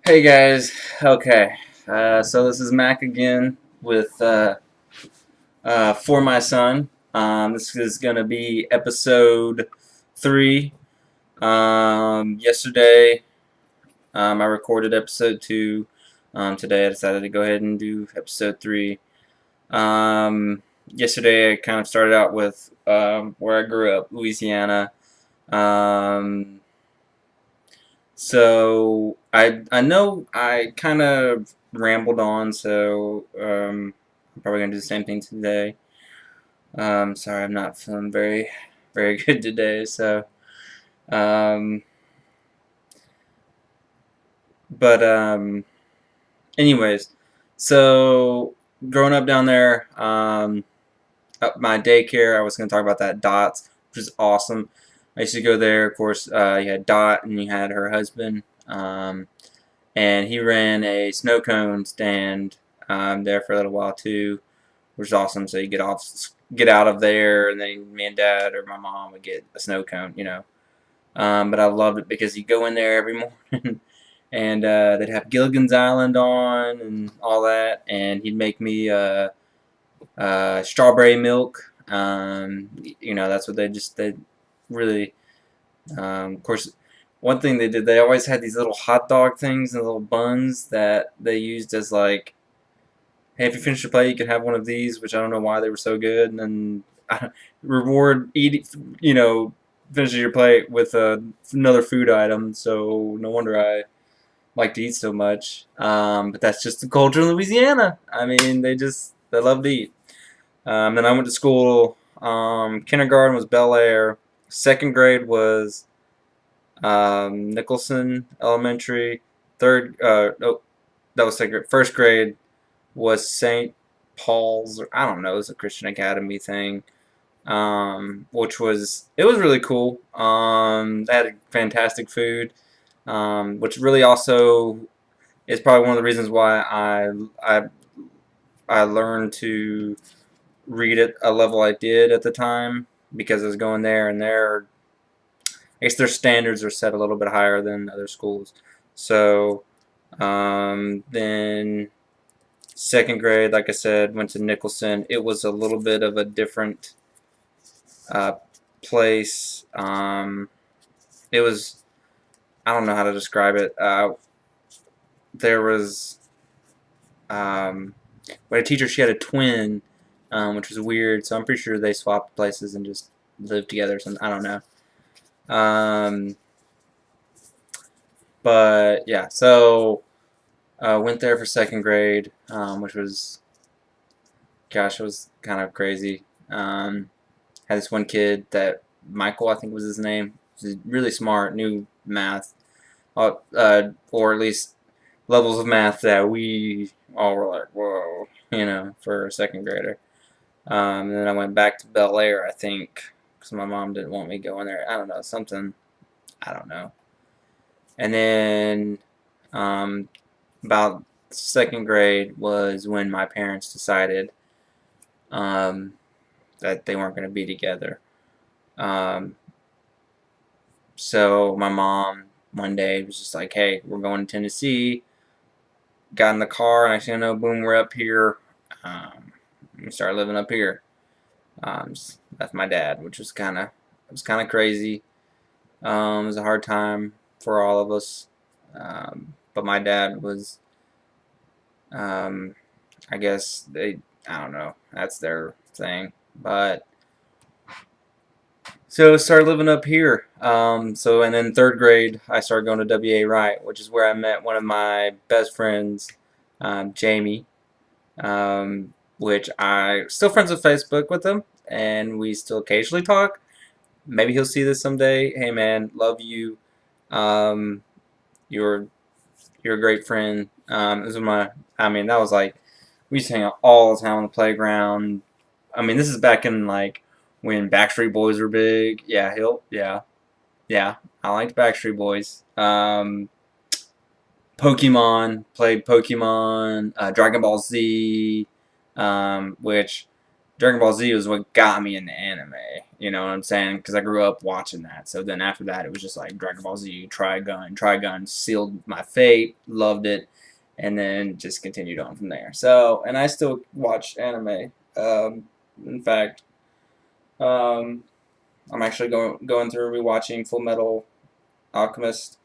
Hey guys, okay, so this is Mac again with For My Son. This is going to be episode 3. Yesterday I recorded episode 2. Today I decided to go ahead and do episode 3. Yesterday I kind of started out with where I grew up, Louisiana. Um, So I know I kind of rambled on, so I'm probably gonna do the same thing today. Sorry, I'm not feeling very good today. Um, but anyways, so growing up down there, at my daycare, I was gonna talk about that Dots, which is awesome. I used to go there. Of course, you had Dot and you had her husband. And he ran a snow cone stand there for a little while too, which is awesome. So you get out of there, and then me and Dad or my mom would get a snow cone. But I loved it because you go in there every morning, and they'd have Gilligan's Island on and all that, and he'd make me strawberry milk. That's what they really. Of course, one thing they did, they always had these little hot dog things and little buns that they used as like, hey, if you finish your plate, you can have one of these, which I don't know why they were so good. And then reward eating, finishing your plate with another food item. So no wonder I like to eat so much. But that's just the culture in Louisiana. I mean, they love to eat. Then I went to school. Kindergarten was Bel Air. Second grade was Nicholson Elementary. That was second grade. First grade was St. Paul's. Or I don't know. It was a Christian Academy thing, it was really cool. They had fantastic food, which really also is probably one of the reasons why I learned to read at a level I did at the time, because I was going there, and I guess their standards are set a little bit higher than other schools. So then second grade, like I said, went to Nicholson. It was a little bit of a different uh, place. It was, I don't know how to describe it. There was but a teacher, she had a twin, which was weird. So I'm pretty sure they swapped places and just lived together or something. I don't know. Um, but yeah, so went there for second grade, which was, gosh, it was kind of crazy. Had this one kid that Michael, I think was his name. He was really smart, knew math, or at least levels of math that we all were like, whoa, for a second grader. And then I went back to Bel Air, I think, because my mom didn't want me going there. I don't know, something, I don't know. And then um, about second grade was when my parents decided um, that they weren't going to be together. Um, so my mom one day was just like, "Hey, we're going to Tennessee." Got in the car, and I said, "No, boom, we're up here." We started living up here. That's my dad, which was kind of crazy. It was a hard time for all of us, but my dad was, um, I guess I don't know, that's their thing. But so started living up here. And then third grade, I started going to W.A. Wright, which is where I met one of my best friends, Jamie, which I still friends with Facebook with him, and we still occasionally talk. Maybe he'll see this someday. Hey man, love you. Um, you're you're a great friend. This was that was like, we used to hang out all the time on the playground. I mean, this is back in like when Backstreet Boys were big. Yeah. I liked Backstreet Boys. Played Pokemon, Dragon Ball Z, which Dragon Ball Z was what got me into anime. You know what I'm saying? Because I grew up watching that. So then after that, it was just like Dragon Ball Z, Trigun sealed my fate, loved it, and then just continued on from there. So, and I still watch anime. In fact, um, I'm actually going through rewatching Full Metal Alchemist,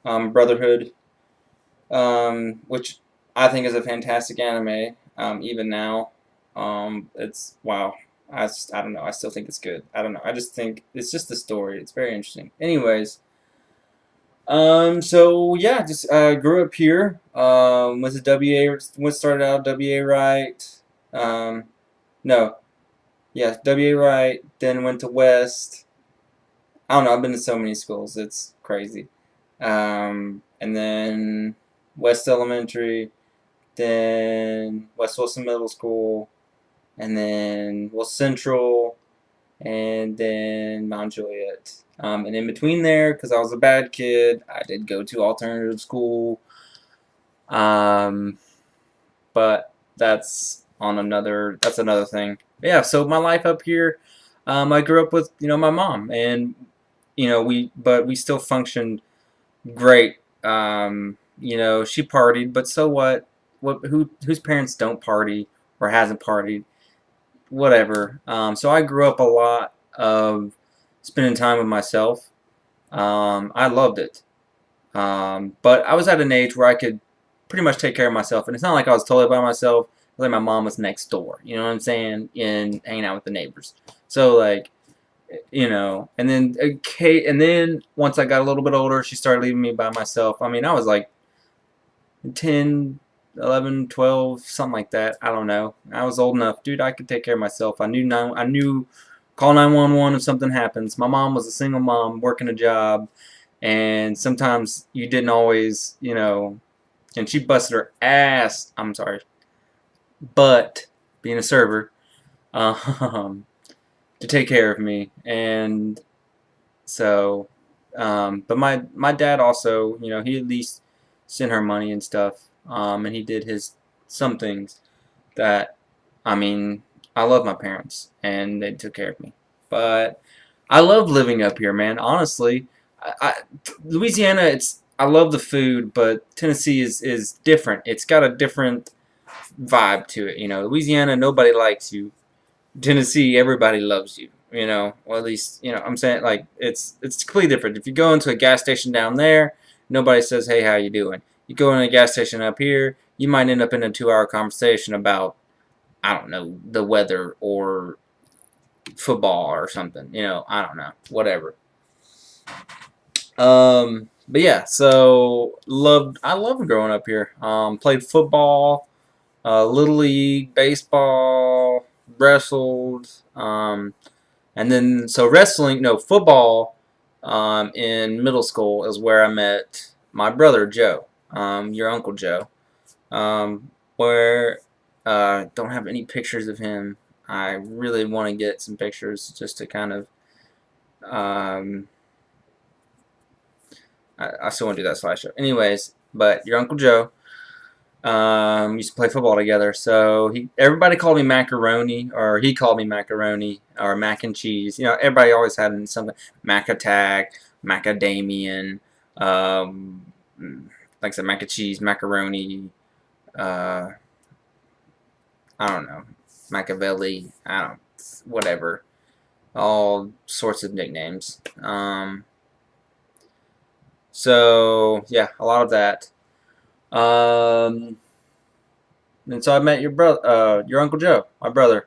Brotherhood, which I think is a fantastic anime. Even now, it's wow. I don't know. I still think it's good. I don't know. I just think it's just the story. It's very interesting. Anyways, so yeah, just grew up here. Was a WA. What started out WA Wright. Um, no, yeah, WA Wright. Then went to West. I don't know. I've been to so many schools. It's crazy. And then West Elementary, then West Wilson Middle School, and then West Central, and then Mount Juliet. And in between there, because I was a bad kid, I did go to alternative school. Um, but that's another thing. But yeah, so my life up here, I grew up with my mom, and we still functioned great. She partied, but so what? Whose parents don't party or hasn't partied? Whatever. So I grew up a lot of spending time with myself. I loved it. But I was at an age where I could pretty much take care of myself, and it's not like I was totally by myself. Like my mom was next door. You know what I'm saying? And hanging out with the neighbors. So like, and then once I got a little bit older, she started leaving me by myself. I mean, I was like 10, 11, 12, something like that. I don't know. I was old enough, dude. I could take care of myself. I knew call 911 if something happens. My mom was a single mom working a job, and sometimes you didn't always, and she busted her ass. I'm sorry, but being a server, um, to take care of me, and so, but my dad also, he at least sent her money and stuff, and he did his some things that, I mean, I love my parents and they took care of me, but I love living up here, man. Honestly, I Louisiana, I love the food, but Tennessee is different. It's got a different vibe to it. Louisiana, nobody likes you. Tennessee, everybody loves you. Well, at least I'm saying, like, it's completely different. If you go into a gas station down there, nobody says, "Hey, how you doing?" You go in a gas station up here, you might end up in a 2-hour conversation about, I don't know, the weather or football or something. I don't know, whatever. But yeah, so I loved growing up here. Played football, little league, baseball, wrestled. And then, so wrestling, no, football, in middle school is where I met my brother Joe, your Uncle Joe, where don't have any pictures of him. I really want to get some pictures just to kind of, um, I still want to do that slideshow. Anyways, but your Uncle Joe, used to play football together. So everybody called me Macaroni, or he called me Macaroni, or Mac and Cheese. Everybody always had something. Mac Attack, Macadamian, like I said, Mac and Cheese, Macaroni, uh, I don't know, Machiavelli, I don't, whatever. All sorts of nicknames. So yeah, a lot of that. And so I met your Uncle Joe, my brother,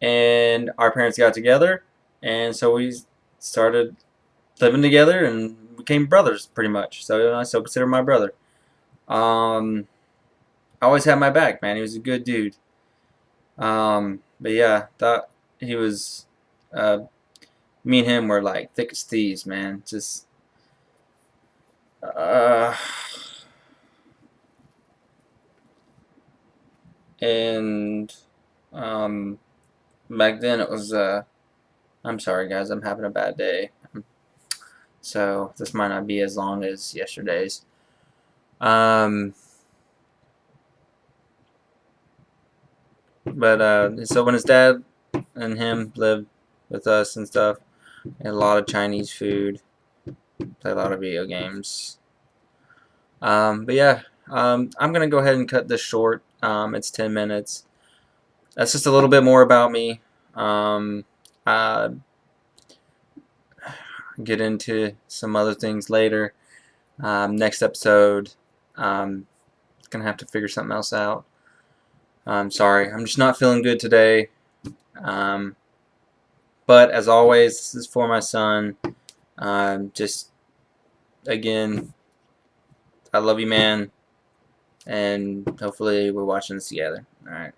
and our parents got together, and so we started living together and became brothers pretty much. So I still consider my brother. I always had my back, man. He was a good dude. But yeah, thought he was. Uh, Me and him were like thick as thieves, man. Just. Uh, and um, back then it was. I'm sorry, guys. I'm having a bad day. So this might not be as long as yesterday's. But so when his dad and him lived with us and stuff. Ate a lot of Chinese food. Played a lot of video games. But yeah, I'm gonna go ahead and cut this short. It's 10 minutes. That's just a little bit more about me. Uh, get into some other things later. Next episode, gonna have to figure something else out. I'm sorry, I'm just not feeling good today. Um, but as always, this is for my son. Just again, I love you, man, and hopefully we're watching this together. All right.